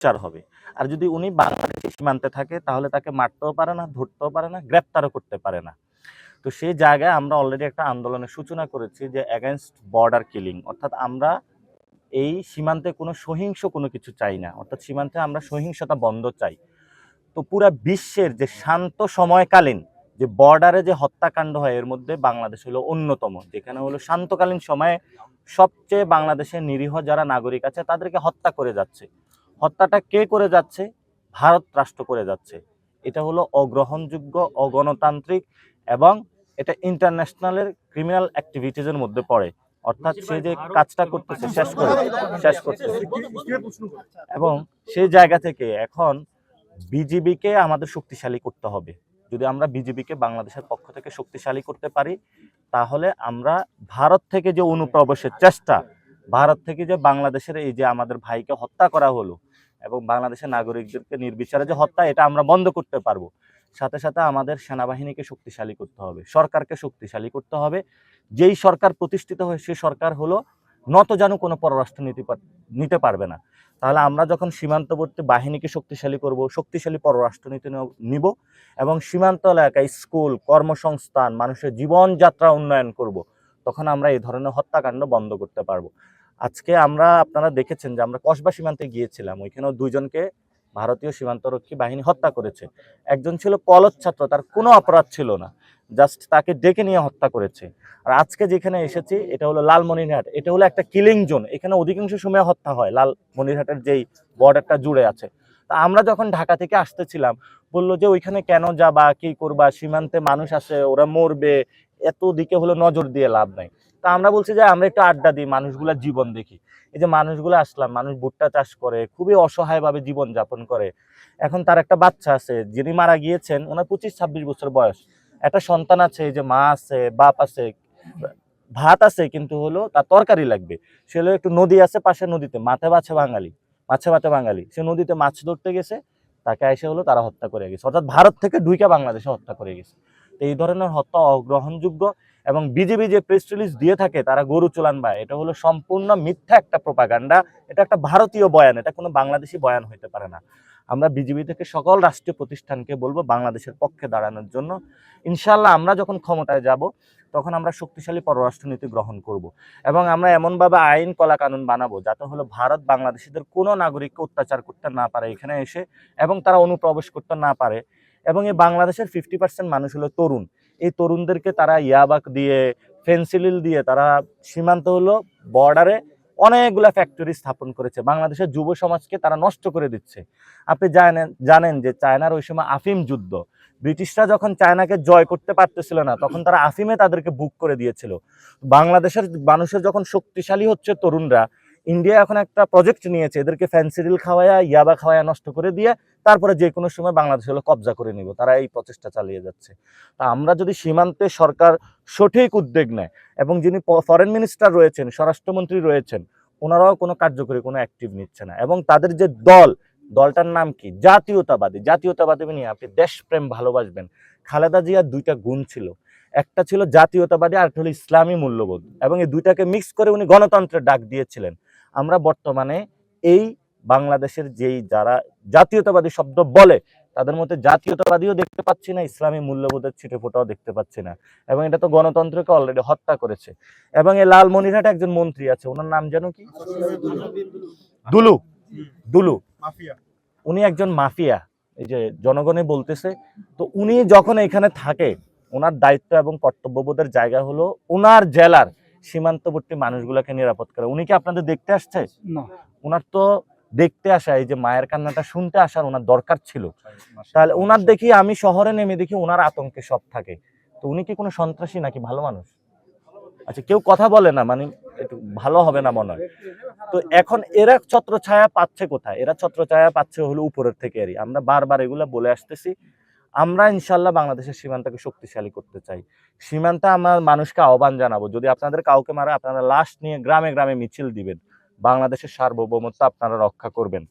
বিচার হবে। আর যদি উনি বাংলাদেশি সীমান্তে থাকে তাহলে তাকে মারতেও পারে না, ধরতেও পারে না, গ্রেপ্তারও করতে পারে না। তো সেই জায়গায় আমরা অলরেডি একটা আন্দোলনের সূচনা করেছি যে এগেইনস্ট বর্ডার কিলিং, অর্থাৎ আমরা এই সীমান্তে কোনো সহিংস কোনো কিছু চাই না, অর্থাৎ সীমান্তে আমরা সহিংসতা বন্ধ চাই। তো পুরা বিশ্বের যে শান্ত সময়কালীন যে বর্ডারে যে হত্যাকাণ্ড হয় এর মধ্যে বাংলাদেশ হলো অন্যতম, যেখানে হলো শান্তকালীন সময়ে সবচেয়ে বাংলাদেশের নিরীহ যারা নাগরিক আছে তাদেরকে হত্যা করে যাচ্ছে। হত্যাটা কে করে যাচ্ছে? ভারত রাষ্ট্র করে যাচ্ছে। এটা হলো অগ্রহণযোগ্য, অগণতান্ত্রিক এবং এটা ইন্টারন্যাশনালের ক্রিমিনাল অ্যাক্টিভিটিজের মধ্যে পড়ে। অর্থাৎ সে যে কাজটা করতেছে শেষ করতেছে। এবং সেই জায়গা থেকে এখন বিজিবিকে আমাদের শক্তিশালী করতে হবে। যদি আমরা বিজিবিকে বাংলাদেশের পক্ষ থেকে শক্তিশালী করতে পারি তাহলে আমরা ভারত থেকে যে অনুপ্রবেশের চেষ্টা, ভারত থেকে যে বাংলাদেশের এই যে আমাদের ভাইকে হত্যা করা হলো এবং বাংলাদেশের নাগরিকদেরকে নির্বিচারে যে হত্যা, এটা আমরা বন্ধ করতে পারবো। সাথে সাথে আমাদের সেনাবাহিনীকে শক্তিশালী করতে হবে, সরকারকে শক্তিশালী করতে হবে। যেই সরকার প্রতিষ্ঠিত হয় সেই সরকার হলো নতজানু কোনো পররাষ্ট্র নীতি নিতে পারবে না। তাহলে আমরা যখন সীমান্তবর্তী বাহিনীকে শক্তিশালী করব, শক্তিশালী পররাষ্ট্রনীতি নিব এবং সীমান্ত এলাকায় স্কুল, কর্মসংস্থান, মানুষের জীবনযাত্রা উন্নয়ন করব, তখন আমরা এই ধরনের হত্যাকাণ্ড বন্ধ করতে পারবো। আজকে আপনারা দেখেছেন যে আমরা কসবা সীমান্তে গিয়েছিলাম, ওইখানেও দুইজনকে ভারতীয় সীমান্তরক্ষী বাহিনী হত্যা করেছে। একজন ছিল কলেজ ছাত্র, তার কোনো অপরাধ ছিল না, জাস্ট তাকে ডেকে নিয়ে হত্যা করেছে। আর আজকে যেখানে এসেছি এটা হলো লালমনিরহাট, এটা হলো একটা কিলিং জোন, এখানে অধিকাংশ সময় হত্যা হয় লালমনিরহাটের যেই বর্ডারটা জুড়ে আছে। তা আমরা যখন ঢাকা থেকে আসতেছিলাম বললো যে ওইখানে কেন যাবা, কি করবা, সীমান্তে মানুষ আছে, ওরা মরবে, এত দিকে হলো নজর দিয়ে লাভ নাই। তা আমরা বলছি যে আমরা একটু আড্ডা দিই, মানুষগুলা জীবন দেখি। এই যে মানুষগুলো আসলাম, মানুষ ভুট্টা চাষ করে, খুবই অসহায়ভাবে জীবন যাপন করে। এখন তার একটা বাচ্চা আছে, যিনি মারা গিয়েছেন ওনার 25-26 বছর বয়স, একটা সন্তান আছে, এই যে মা আছে, বাপ আছে, ভাত আছে, কিন্তু হলো তার তরকারি লাগবে। সে হলো একটু নদী আছে পাশে, নদীতে মাছে ভাতে বাঙালি, সে নদীতে মাছ ধরতে গেছে, তাকে এসে হলো তারা হত্যা করে গেছে, অর্থাৎ ভারত থেকে ঢুইকা বাংলাদেশে হত্যা করে গেছে। তো এই ধরনের হত্যা অগ্রহণযোগ্য। এবং বিজেপি যে প্রেস রিলিজ দিয়ে থাকে তারা গরু চোলান বা, এটা হলো সম্পূর্ণ মিথ্যা একটা প্রোপাগান্ডা। এটা একটা ভারতীয় বয়ান, এটা কোনো বাংলাদেশি বয়ান হইতে পারে না। আমরা বিজেপি থেকে সকল রাষ্ট্রীয় প্রতিষ্ঠানকে বলবো বাংলাদেশের পক্ষে দাঁড়ানোর জন্য। ইনশাল্লাহ আমরা যখন ক্ষমতায় যাব তখন আমরা শক্তিশালী পররাষ্ট্রনীতি গ্রহণ করব এবং আমরা এমনভাবে আইন কলা কানুন বানাবো যাতে হলো ভারত বাংলাদেশিদের কোনো নাগরিককে অত্যাচার করতে না পারে এখানে এসে, এবং তারা অনুপ্রবেশ করতে না পারে। এবং এই বাংলাদেশের 50% মানুষ হলো তরুণ, এই তরুণদেরকে তারা ইয়াবাক দিয়ে, ফেন্সিডিল দিয়ে তারা সীমান্ত হলো বর্ডারে অনেকগুলা ফ্যাক্টরি স্থাপন করেছে, বাংলাদেশের যুব সমাজকে তারা নষ্ট করে দিচ্ছে। আপনি জানেন যে চায়নার ওই সময় আফিম যুদ্ধ, ব্রিটিশরা যখন চায়নাকে জয় করতে পারতেছিল না তখন তারা আফিমে তাদেরকে বুক করে দিয়েছিল। বাংলাদেশের মানুষের যখন শক্তিশালী হচ্ছে তরুণরা, ইন্ডিয়া এখন একটা প্রজেক্ট নিয়েছে, এদেরকে ফ্যান্সিডিল খাওয়ায়া, ইয়াবা খাওয়ায়া নষ্ট করে দিয়ে তারপরে যে কোনো সময় বাংলাদেশ হলো কবজা করে নিব, তারা এই প্রচেষ্টা চালিয়ে যাচ্ছে। তা আমরা যদি সীমান্তে সরকার সঠিক উদ্যোগ নেয় এবং যিনি ফরেন মিনিস্টার রয়েছেন, স্বরাষ্ট্রমন্ত্রী রয়েছেন, ওনারাও কোনো কার্যকরী কোনো অ্যাক্টিভ নিচ্ছে না, এবং তাদের যে দলটার নাম কি, জাতীয়তাবাদী নিয়ে আপনি দেশপ্রেম ভালোবাসবেন। খালেদা জিয়ার দুইটা গুণ ছিল, একটা ছিল জাতীয়তাবাদী আর একটা হলো ইসলামী মূল্যবোধ, এবং এই দুইটাকে মিক্স করে উনি গণতন্ত্রের ডাক দিয়েছিলেন। আমরা বর্তমানে এই বাংলাদেশের যেই যারা জাতীয়তাবাদী শব্দ বলে তাদের মধ্যে জাতীয়তাবাদীও দেখতে পাচ্ছি না, ইসলামী মূল্যবোধের ছিটেফোঁটাও দেখতে পাচ্ছি না, এবং এটা তো গণতন্ত্রকে অলরেডি হত্যা করেছে। এবং এই লালমনিরহাটে একজন মন্ত্রী আছে, ওনার নাম যেন কি, দুলু দুলু মাফিয়া, উনি একজন মাফিয়া, এই যে জনগণে বলতেছে। তো উনি যখন এখানে থাকে, ওনার দায়িত্ব এবং কর্তব্যবোধের জায়গা হলো ওনার জেলার সীমান্তবর্তী মানুষগুলোকে নিরাপদ করা। উনি কি আপনাদের দেখতে আসছে? না, ওনার তো দেখতে আসা, এই যে মায়ের কান্নাটা শুনতে আসার ওনার দরকার ছিল। তাহলে ওনার দেখি আমি শহরে নেমে দেখি ওনার আতঙ্কে সব থাকে। তো উনি কি কোনো সন্ত্রাসী নাকি ভালো মানুষ? আচ্ছা, কেউ কথা বলে না, মানে একটু ভালো হবে না মনে হয়। তো এখন এরা ছত্রছায়া পাচ্ছে কোথায়? এরা ছত্রছায়া পাচ্ছে হলো উপরের থেকে। আমরা বারবার এগুলা বলে আসতেছি। আমরা ইনশাল্লাহ বাংলাদেশের সীমান্তকে শক্তিশালী করতে চাই। সীমান্তে আমরা মানুষকে আহ্বান জানাবো, যদি আপনাদের কাউকে মারে আপনারা লাশ নিয়ে গ্রামে গ্রামে মিছিল দিবেন, বাংলাদেশের সার্বভৌমত্ব আপনারা রক্ষা করবেন।